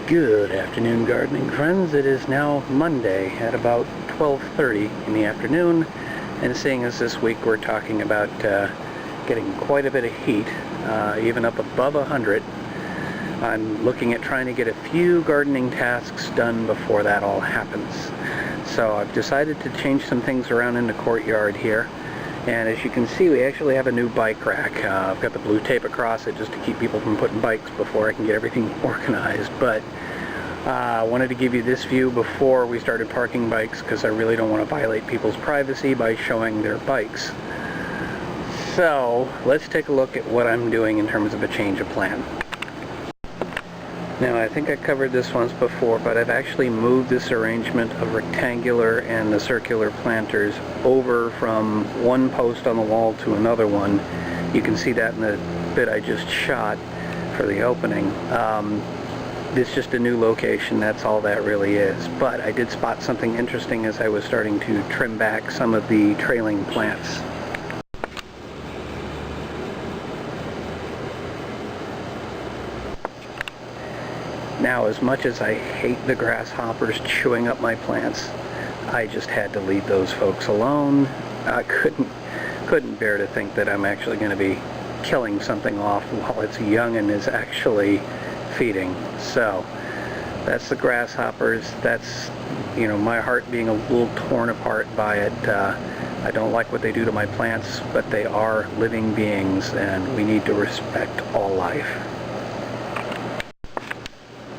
Good afternoon, gardening friends. It is now Monday at about 12:30 in the afternoon, and seeing as this week we're talking about getting quite a bit of heat, even up above 100, I'm looking at trying to get a few gardening tasks done before that all happens. So I've decided to change some things around in the courtyard here. And as you can see, we actually have a new bike rack. I've got the blue tape across it just to keep people from putting bikes before I can get everything organized. But I wanted to give you this view before we started parking bikes, because I really don't want to violate people's privacy by showing their bikes. So let's take a look at what I'm doing in terms of a change of plan. Now, I think I covered this once before, but I've actually moved this arrangement of rectangular and the circular planters over from one post on the wall to another one. You can see that in the bit I just shot for the opening. It's just a new location, that's all that really is. But I did spot something interesting as I was starting to trim back some of the trailing plants. Now, as much as I hate the grasshoppers chewing up my plants, I just had to leave those folks alone. I couldn't bear to think that I'm actually going to be killing something off while its young and is actually feeding. So that's the grasshoppers. That's, you know, my heart being a little torn apart by it. I don't like what they do to my plants, but they are living beings, and we need to respect all life.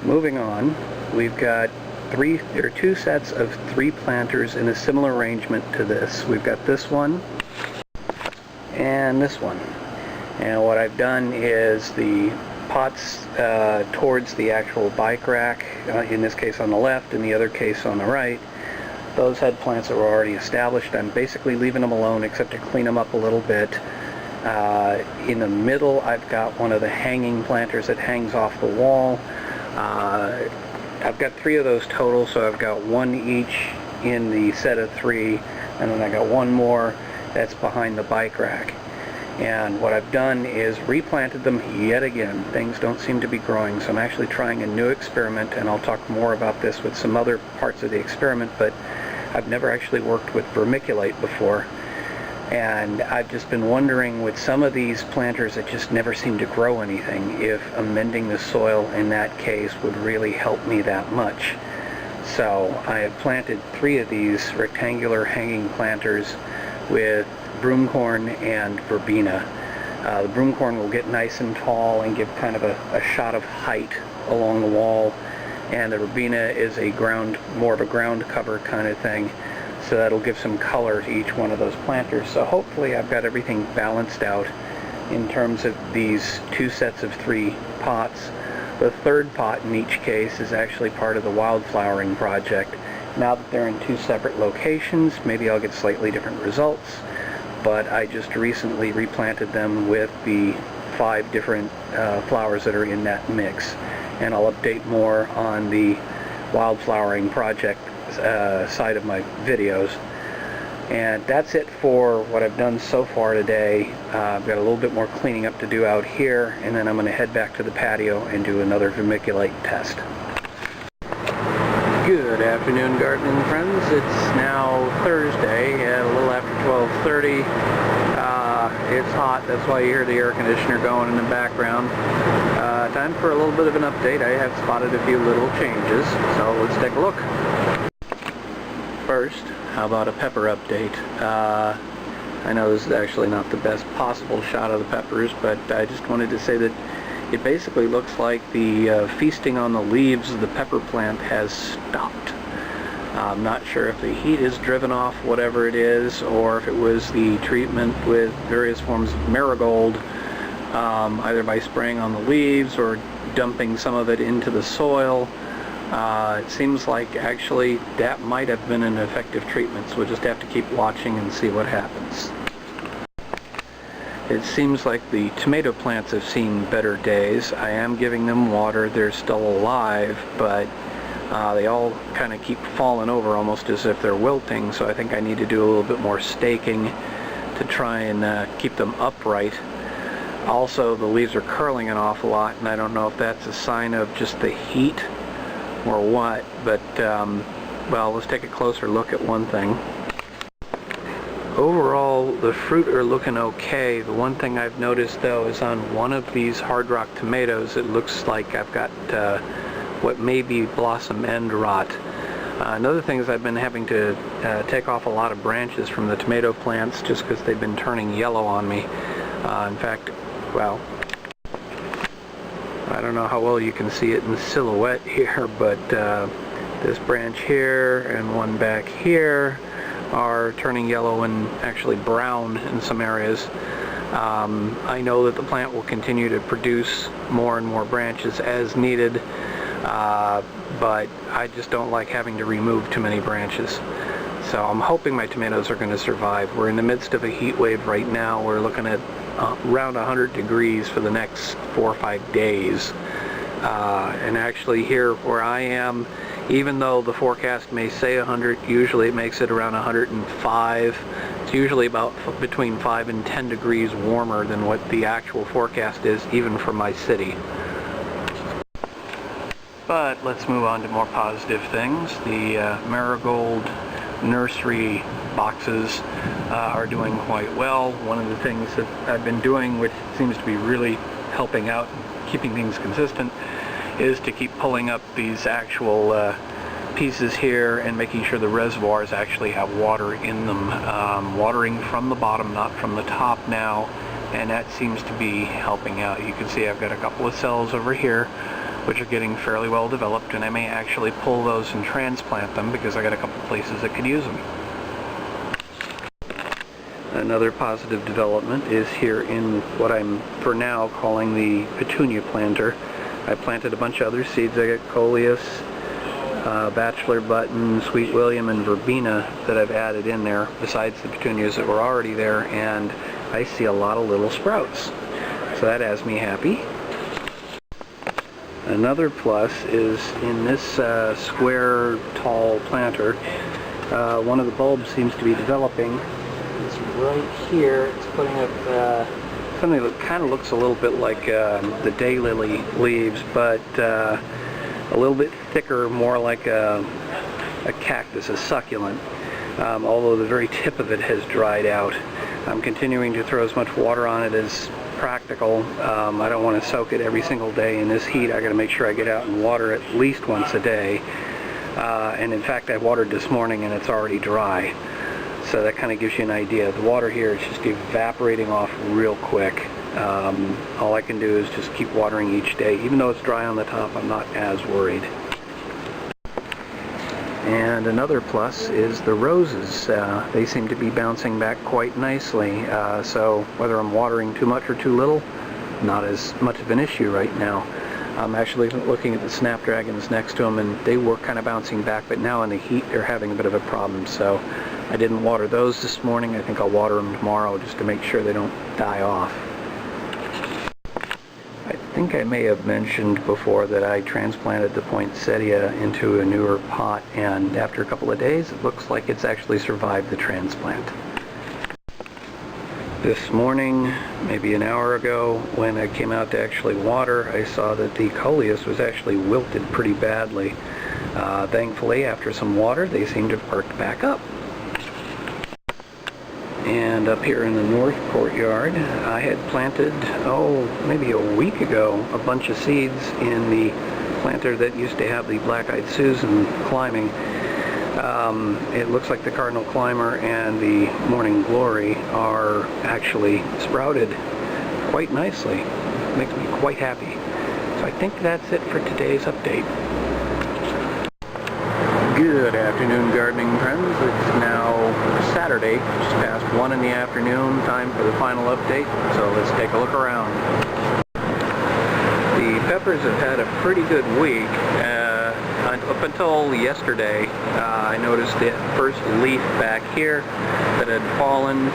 Moving on, we've got two sets of 3 planters in a similar arrangement to this. We've got this one and this one. And what I've done is the pots towards the actual bike rack, in this case on the left, in the other case on the right, those had plants that were already established. I'm basically leaving them alone except to clean them up a little bit. In the middle, I've got one of the hanging planters that hangs off the wall. I've got 3 of those total, so I've got 1 each in the set of 3, and then I got 1 more that's behind the bike rack. And what I've done is replanted them yet again. Things don't seem to be growing, so I'm actually trying a new experiment, and I'll talk more about this with some other parts of the experiment, but I've never actually worked with vermiculite before. And I've just been wondering, with some of these planters that just never seem to grow anything, if amending the soil in that case would really help me that much. So I have planted 3 of these rectangular hanging planters with broomcorn and verbena. The broomcorn will get nice and tall and give kind of a shot of height along the wall, and the verbena is more of a ground cover kind of thing. So that'll give some color to each one of those planters. So hopefully I've got everything balanced out in terms of these 2 sets of 3 pots. The 3rd pot in each case is actually part of the wildflowering project. Now that they're in 2 separate locations, maybe I'll get slightly different results, but I just recently replanted them with the 5 different flowers that are in that mix. And I'll update more on the wildflowering project side of my videos. And that's it for what I've done so far today. I've got a little bit more cleaning up to do out here, and then I'm going to head back to the patio and do another vermiculite test. Good afternoon, gardening friends. It's now Thursday at a little after 12:30. It's hot, that's why you hear the air conditioner going in the background. Time for a little bit of an update. I have spotted a few little changes, so let's take a look. First, how about a pepper update? I know this is actually not the best possible shot of the peppers, but I just wanted to say that it basically looks like the feasting on the leaves of the pepper plant has stopped. I'm not sure if the heat is driven off whatever it is, or if it was the treatment with various forms of marigold, either by spraying on the leaves or dumping some of it into the soil. It seems like actually that might have been an effective treatment, so we'll just have to keep watching and see what happens. It seems like the tomato plants have seen better days. I am giving them water. They're still alive, but they all kind of keep falling over almost as if they're wilting, so I think I need to do a little bit more staking to try and keep them upright. Also, the leaves are curling an awful lot, and I don't know if that's a sign of just the heat or what, but well, let's take a closer look at one thing. Overall, the fruit are looking okay. The one thing I've noticed though is on one of these hard rock tomatoes, it looks like I've got what may be blossom end rot. Another thing is I've been having to take off a lot of branches from the tomato plants just because they've been turning yellow on me. In fact, well, I don't know how well you can see it in the silhouette here, but this branch here and one back here are turning yellow and actually brown in some areas. I know that the plant will continue to produce more and more branches as needed, but I just don't like having to remove too many branches. So I'm hoping my tomatoes are going to survive. We're in the midst of a heat wave right now. We're looking at around 100 degrees for the next 4 or 5 days. And actually here where I am, even though the forecast may say 100, usually it makes it around 105. It's usually about between 5 and 10 degrees warmer than what the actual forecast is, even for my city. But let's move on to more positive things. The marigold nursery boxes are doing quite well. One of the things that I've been doing, which seems to be really helping out, keeping things consistent, is to keep pulling up these actual pieces here and making sure the reservoirs actually have water in them. Watering from the bottom, not from the top now, and that seems to be helping out. You can see I've got a couple of cells over here which are getting fairly well developed, and I may actually pull those and transplant them because I got a couple places that could use them. Another positive development is here in what I'm for now calling the petunia planter. I planted a bunch of other seeds. I got coleus, bachelor button, sweet william, and verbena that I've added in there besides the petunias that were already there, and I see a lot of little sprouts. So that has me happy. Another plus is in this square tall planter, one of the bulbs seems to be developing. It's right here. It's putting up something that kind of looks a little bit like the daylily leaves, but a little bit thicker, more like a cactus, a succulent, although the very tip of it has dried out. I'm continuing to throw as much water on it as practical. I don't want to soak it every single day in this heat. I got to make sure I get out and water at least once a day. And in fact, I watered this morning and it's already dry. So that kind of gives you an idea. The water here is just evaporating off real quick. All I can do is just keep watering each day. Even though it's dry on the top, I'm not as worried. And another plus is the roses. They seem to be bouncing back quite nicely. So whether I'm watering too much or too little, not as much of an issue right now. I'm actually looking at the snapdragons next to them, and they were kind of bouncing back, but now in the heat they're having a bit of a problem. So I didn't water those this morning. I think I'll water them tomorrow just to make sure they don't die off. I think I may have mentioned before that I transplanted the poinsettia into a newer pot, and after a couple of days it looks like it's actually survived the transplant. This morning, maybe an hour ago, when I came out to actually water, I saw that the coleus was actually wilted pretty badly. Thankfully, after some water, they seem to have perked back up. And up here in the north courtyard, I had planted, maybe a week ago, a bunch of seeds in the planter that used to have the black-eyed Susan climbing. It looks like the Cardinal Climber and the Morning Glory are actually sprouted quite nicely. It makes me quite happy. So I think that's it for today's update. Good afternoon, gardening friends. It's now Saturday, just past 1 in the afternoon, time for the final update, so let's take a look around. The peppers have had a pretty good week. Up until yesterday, I noticed the first leaf back here that had fallen,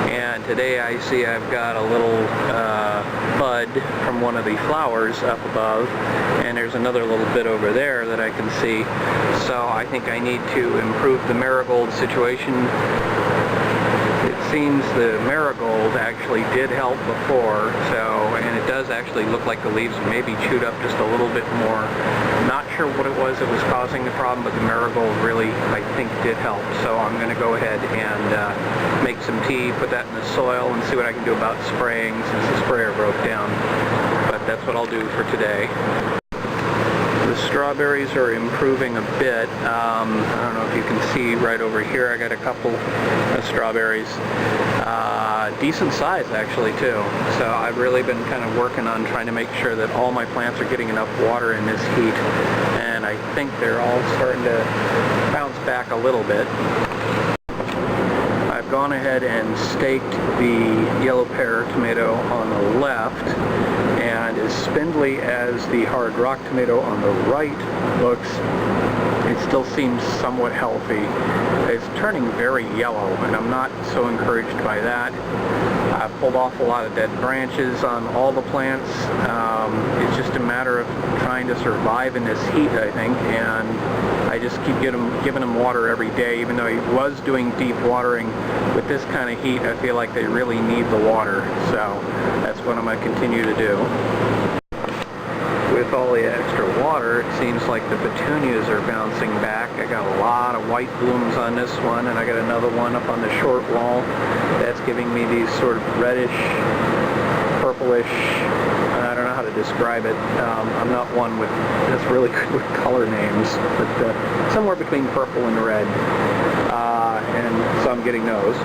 and today I see I've got a little bud from one of the flowers up above, and there's another little bit over there that I can see. So I think I need to improve the marigold situation. It seems the marigold actually did help before, and it does actually look like the leaves may be chewed up just a little bit more. not sure what it was that was causing the problem, but the marigold really, I think, did help. So I'm going to go ahead and make some tea, put that in the soil, and see what I can do about spraying since the sprayer broke down. But that's what I'll do for today. The strawberries are improving a bit. I don't know if you can see right over here, I got a couple of strawberries. Decent size actually too. So I've really been kind of working on trying to make sure that all my plants are getting enough water in this heat. And I think they're all starting to bounce back a little bit. I've gone ahead and staked the yellow pear tomato on the left, and as spindly as the hard rock tomato on the right looks, it still seems somewhat healthy. It's turning very yellow, and I'm not so encouraged by that. I've pulled off a lot of dead branches on all the plants. It's just a matter of trying to survive in this heat, I think, and I just keep giving them water every day, even though I was doing deep watering. With this kind of heat, I feel like they really need the water, so that's what I'm going to continue to do. With all the extra water, it seems like the petunias are bouncing back. I got a lot of white blooms on this one, and I got another one up on the short wall that's giving me these sort of reddish, purplish, I don't know how to describe it. I'm not one that's really good with color names, but somewhere between purple and red, and so I'm getting those.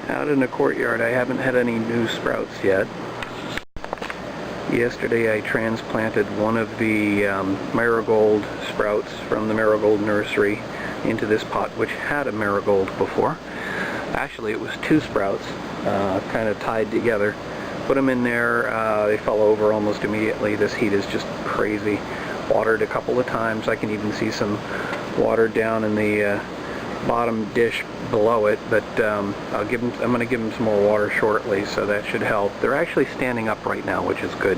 Out in the courtyard, I haven't had any new sprouts yet. Yesterday I transplanted one of the marigold sprouts from the marigold nursery into this pot, which had a marigold before. Actually, it was two sprouts kind of tied together. Put them in there, they fell over almost immediately. This heat is just crazy. Watered a couple of times. I can even see some water down in the bottom dish below it, but I'm going to give them some more water shortly, so that should help. They're actually standing up right now, which is good.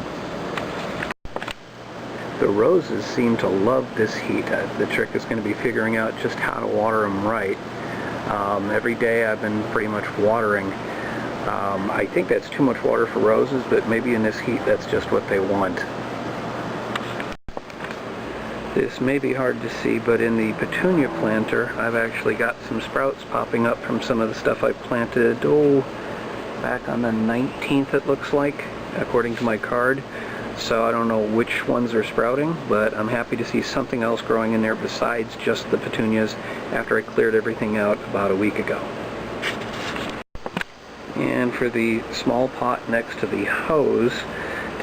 The roses seem to love this heat. The trick is going to be figuring out just how to water them right. Every day I've been pretty much watering. I think that's too much water for roses, but maybe in this heat that's just what they want. This may be hard to see, but in the petunia planter, I've actually got some sprouts popping up from some of the stuff I planted, back on the 19th it looks like, according to my card. So I don't know which ones are sprouting, but I'm happy to see something else growing in there besides just the petunias after I cleared everything out about a week ago. And for the small pot next to the hose,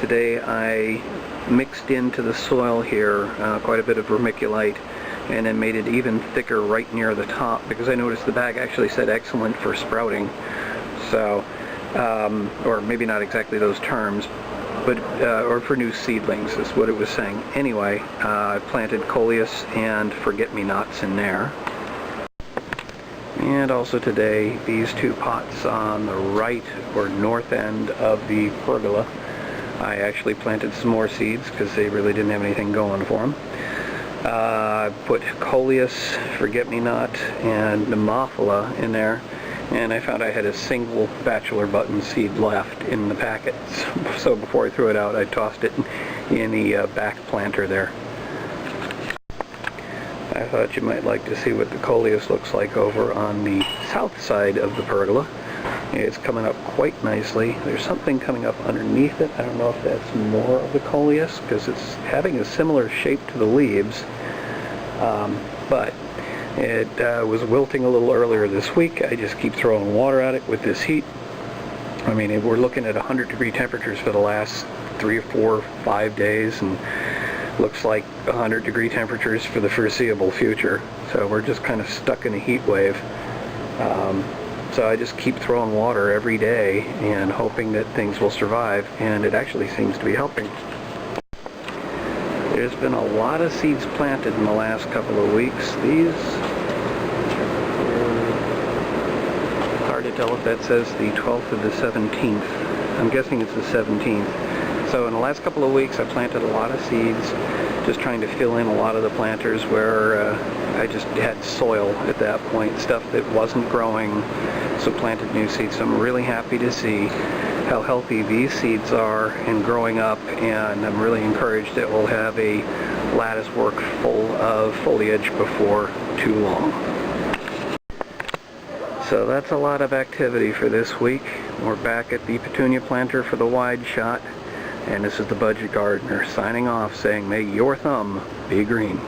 today I mixed into the soil here quite a bit of vermiculite, and then made it even thicker right near the top, because I noticed the bag actually said excellent for sprouting. So, or maybe not exactly those terms, but or for new seedlings is what it was saying. Anyway, I planted coleus and forget-me-nots in there. And also today, these two pots on the right or north end of the pergola, I actually planted some more seeds because they really didn't have anything going for them. I put coleus, forget-me-not, and nemophila in there, and I found I had a single bachelor button seed left in the packet. So before I threw it out, I tossed it in the back planter there. I thought you might like to see what the coleus looks like over on the south side of the pergola. It's coming up quite nicely. There's something coming up underneath it. I don't know if that's more of the coleus, because it's having a similar shape to the leaves, but it was wilting a little earlier this week. I just keep throwing water at it with this heat. I mean, we're looking at 100-degree temperatures for the last 3 or 4 or 5 days, and looks like 100-degree temperatures for the foreseeable future. So we're just kind of stuck in a heat wave. So I just keep throwing water every day and hoping that things will survive, and it actually seems to be helping. There's been a lot of seeds planted in the last couple of weeks. These, hard to tell if that says the 12th or the 17th. I'm guessing it's the 17th. So in the last couple of weeks I planted a lot of seeds, just trying to fill in a lot of the planters where I just had soil at that point, stuff that wasn't growing, so planted new seeds. So I'm really happy to see how healthy these seeds are and growing up, and I'm really encouraged that we'll have a lattice work full of foliage before too long. So that's a lot of activity for this week. We're back at the petunia planter for the wide shot, and this is the Budget Gardener signing off saying, may your thumb be green.